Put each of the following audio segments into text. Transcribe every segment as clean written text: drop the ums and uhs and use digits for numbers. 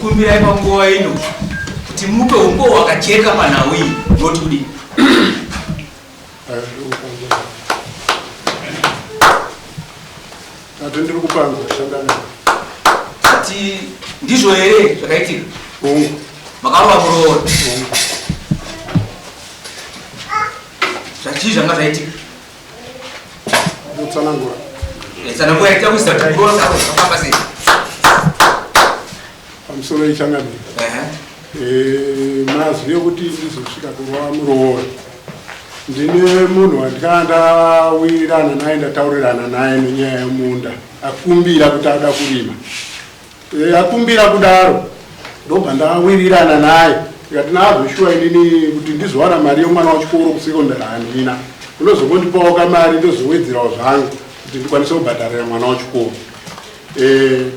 kumbira ipanguwa ino kuti mupe umbo wakacheka manawi notudi ndiri kupanga shangana ati ndizvo here zvakaitika makarova muroora zvachii zvanga zvaitika tsanangura tsanangura yaita kuisa kuti muroora zvakafamba sei pamusoro ishangana mazive kuti ndizosvika kurova muroora ndine munhu wandikandawirana naye ndataurirana naye nenyaya yemunda akumbira kuti ada kurima akumbira kudaro ndobva ndawirirana naye tikati naazoshuwa inini kuti ndizowana mari yomwana wachikoro kusekondari handina unozokondipawo kamari ndozowedzerawo zvangu kuti ndikwanise kubhadharira mwana wachikoro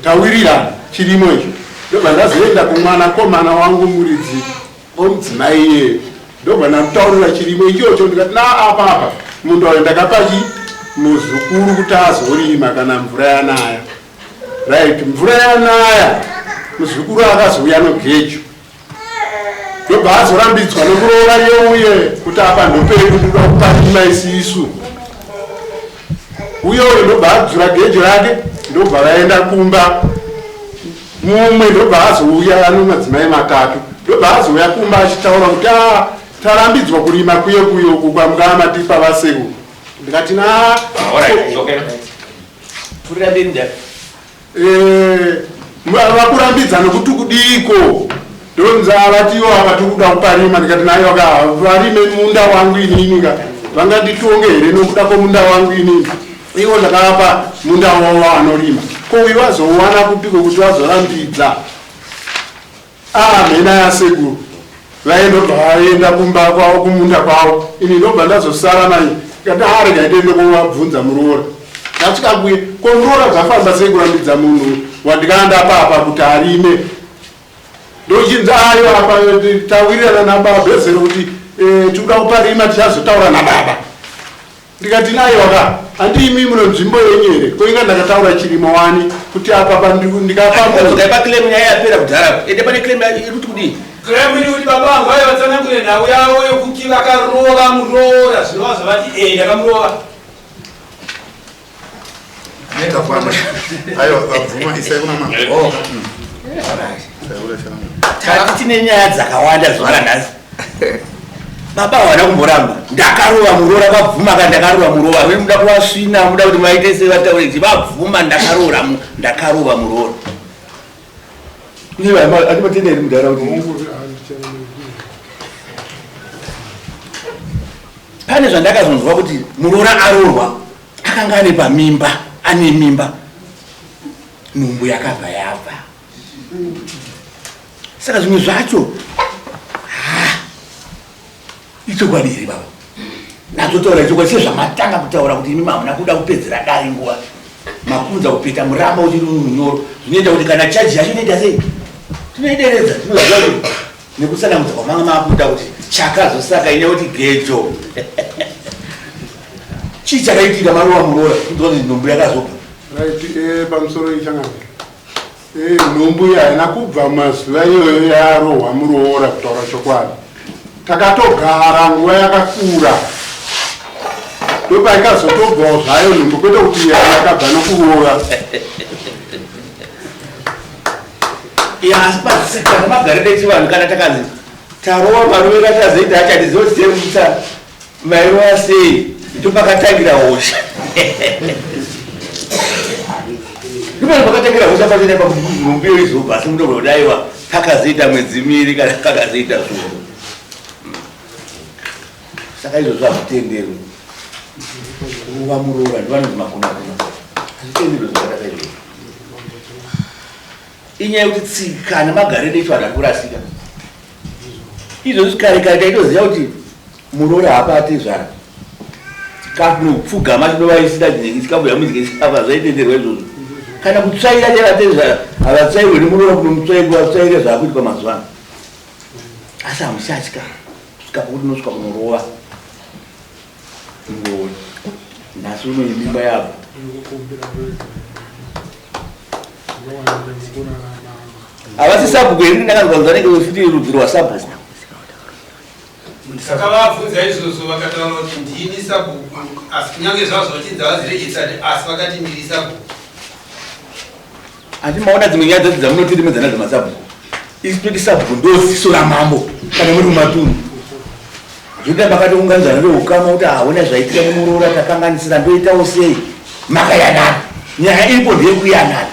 tawirirana chirimo icho ndobva ndazoenda kumwana komana wangu muridzi omudzimai iye ndobva ndamutaurira chirimo ichocho ndikati naapapa mundu wayo ndakapachi muzukuru kuti azorima kana mvura yanaya right mvura yanaya muzukuru akazouya nogecho ndobva azorambidzwa nokuroora yeuye kuti apa ndopedu ndinoda kuparima isisu uye uyo ndobva adzura gejo rake ndobva vaenda kumba mumwe ndobva azouya ano madzimai matatu ndobva azouya kumba achitaura kuti tarambidzwa kurima kuye kuyo kukwamgaa matipa vaseku ndikati vakurambidza nokuti kudiko ndonza vatiwo avatokuda kuparima ndikati nayo varime munda wangu inininga vanganditonge here nokuda kwomunda wangu inini iwo ndakavapa munda wavo vanorima ko uyu vazouwana kupiko kuti vazorambidza mhena yasekuru vaendobva vaenda kumba kwavo kumunda kwavo ini ndobva ndazosara nai tikati arega itoende kovabvunza muroora ndasvikakuye ko muroora zvafamba sekurambidza munhu wandikandapapa kuti arime ndochinzi ayo apa tawirirana nababa bezero kuti tikuda kuparima tichazotaura nababa ndikati nayoka handimi muno nzvimbo yenyere koinga ndakataura chirimo wani kuti apa ndikapaklemnyayapera kudhara ende pane klem irikuti kudii kremini kuti baba vangu vaye vatsanangure nhau yavo yokuti vakarova muroora zvinova zvavati ndakamurova tati tine nyaya dzakawanda zuva ranhasi baba hawana kumboramba ndakarova muroora vabvuma ka ndakarova muroora ve muda kuvasvina muda kuti maite sevatauriti vabvuma ndakarova muroora atimatenderi mudharaudi pane zvandakazonzwa kuti muroora arorwa akanga ane pamimba ane mimba nhumbu yakabva yabva saka zvimwe zvacho ichokwadi here baba natotaura ichokwadi sezvamatanga kutaura kuti imi hamuna kuda kupedzera dare nguva makunza kupeta muramba uchiri munyoro zvinoita kuti kana chaji yacho inoita sei tinoideredza tinoziva nekusanamudza kwamanga makuita kuti chakazosaka ine kuti gejo chii chakaitika maruva muroora kuti nhumbu yakazobva right pamusoro ichangana nhumbu iyi haina kubva mazuva iyoyo yarohwa muroora kutaura chokwadi takatogara nguva yakakura ndopaikazotobvawo zvayo nhumbu kwete kuti yakabva nokuroora asi pazisikana magariro echivanhu kana takanzi tarova maruve katazoita achatizoziemutsa mairova sei topakatangira hosha ndipano pakatangira hosha pachinaipa nhumbu iyo izobva asi munoga kudaiwa pakazoita mwedzi miri kana pakazoita zuva saka izvozvo hazvitenderwi kuva muroora ndivanonzi makunakuna hazvitenderwi zvakadai inyaya yekuti tsika nemagariro echo vanhu ari kurasika izvozvi kare kare taitoziva kuti muroora hapati zvara kapfugama tinovaisira chikabuya muzikapa zvaitenderwa izvozvo kana kutsvaira chaivatezva havatsvairwe nemuroora kunomutsvaire zvaakuitwa mazuva ano asi hamuchatya kusvika pokuti unosvika kunorova ngoni nhasi unoimimba yavo Avasi sabhuku iri ndakazvanza nenge wefuti rudzi rwasabhuku. Saka vabvunza izvozvo vakataura kuti ndini sabhuku asi kunyange zvazvo vachinzi avazirejesani asi vakati ndiri sabhuku. Andimaona dzimwe nyaya dzati dzamunotirimedzana dzemasabhuku. Isi toti sabhuku ndosiso ramambo kana muri mumatunhu. Zvinoda makatounganidzana neukama kuti hauna zvaitika nemuroora takanganisira ndoitawo sei makayanana. Nyaya iripo ndeyekuyanana.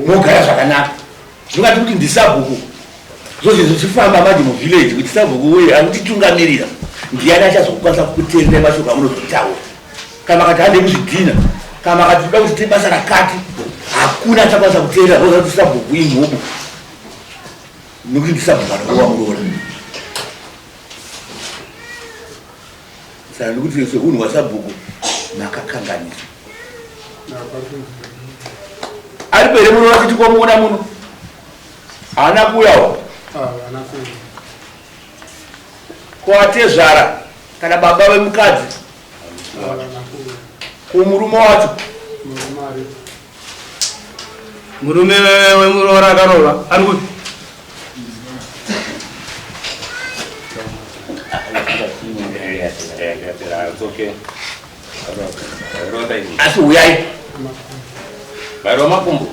Mogara zvakanaka. Zvingati kuti ndisabhuku. Zvose zvichifamba manje muvillage kuti sabhuku uye anotitutungamirira. Ndiani achazokwanisa kukuteerera mashoko amunozotaura. Kana makati hande kuzvidhina. Kana makati toda kuti basa rakati. Hakuna achakwanisa kuteerera roza kuti sabhuku imhubu. Nokuti ndisabhuku anokuwa muroora. Saka ndokuti seunhu hwasabhuku makakanganisa. Ari pere muroora kuti kwamuona muno. Haana kuuyawo. Kwatezvara kana baba vemukadzi. Kumurume wacho. Murume wemuroora akarova ari kuti asi uyai Baru makumbu.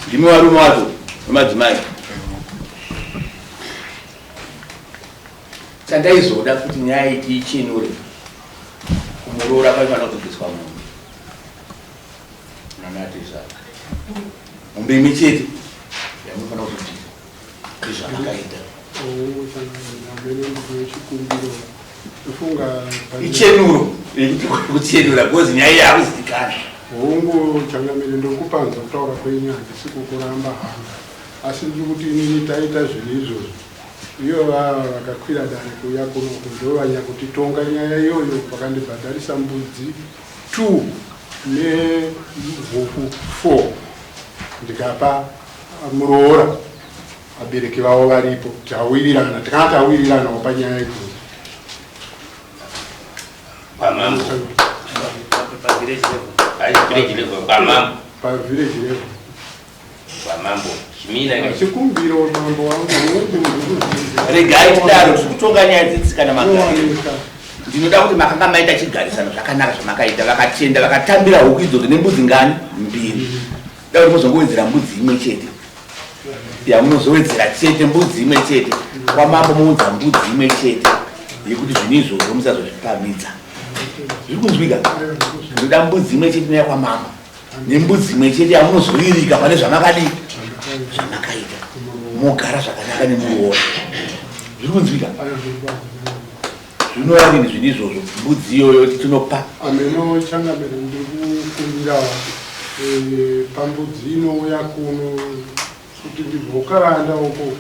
Ndimi varume vacho vemadzimai. Sandaizoda kuti nyaya iti ichinure kumuroora paifanira kudzodzeswa munhu nanatisa mombe imwe chete yamunofanira kuti zvamakaita ichenuro kuchenura because nyaya iyi hakuzivikana. hongu changamire ndokupanza kutaura kwenyu handisi kukuramba hanga asi ndiri kuti inini taita zvinhu izvozvo iyo vakakwira dare kuuya kunoku ndovanya kuti tonga nyaya iyoyo vakandibhadharisa mbudzi 2 nehuku 4 ndikapa muroora abereki vavo varipo tawirirana tikanga tawiriranawo panyaya idzodzo Pamambo. Village level. Pamambo. Village level. Pamambo. Chimina chikumbiro mambo wangu regai kudaro kutonga nyaya dzitsikana magari. Ndinoda kuti makanga maita chigarisano zvakanaka zvamakaita vakatenda vakatambira huku idzodzo nembudzi ngani 2. Da kuti muzongowedzera mbudzi imwe chete. Yamunozowedzera chete mbudzi imwe chete. Kwamambo muudza mbudzi imwe chete yekuti zvinhu izvozvo musazozvipamidza. Zviri kunzwika? Ndoda mbudzi imwe chete neya kwamambo nembudzi imwe chete yamunozoririka pane zvamakadii zvamakaita mogara zvakanaka nemuroora. Zviri kunzwika? Zvinoyadini zvinhu izvozvo mbudzi iyoyo tinopa ameno changamire ndikukumbira pambudzi inouya kuno kuti ndibvokaranda uko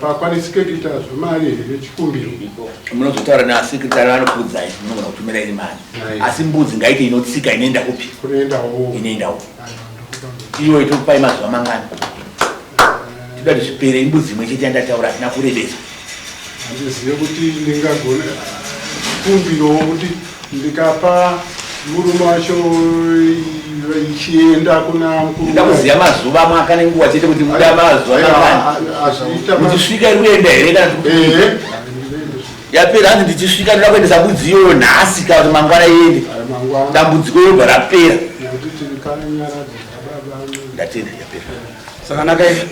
pakwanisike kuita zvemari here chikumbiro munozotaura neasekretari vanokuudzai munogona kutumira iri mari asi mbudzi ngaite inotsika inoenda kupi kunoendawo inoendawo iyoyo tokupai mazuva mangani toda kuti zvipere imbudzi imwe chete yandataura hatina kurebesa handizive kuti ndingagona chikumbiro kuti ndikapa murume wacho ichienda kuna ndida kuziva mazuva amwe akane nguva chete kuti muda mazuva mangani muchisvika iri kuenda here kana yapera hanzi ndichisvika ndoda kuendesa mbudzi iyoyo nhasi kana kuti mangwana iende dambudziko yobva rapera ndatenda yapera zvakanaka izvi.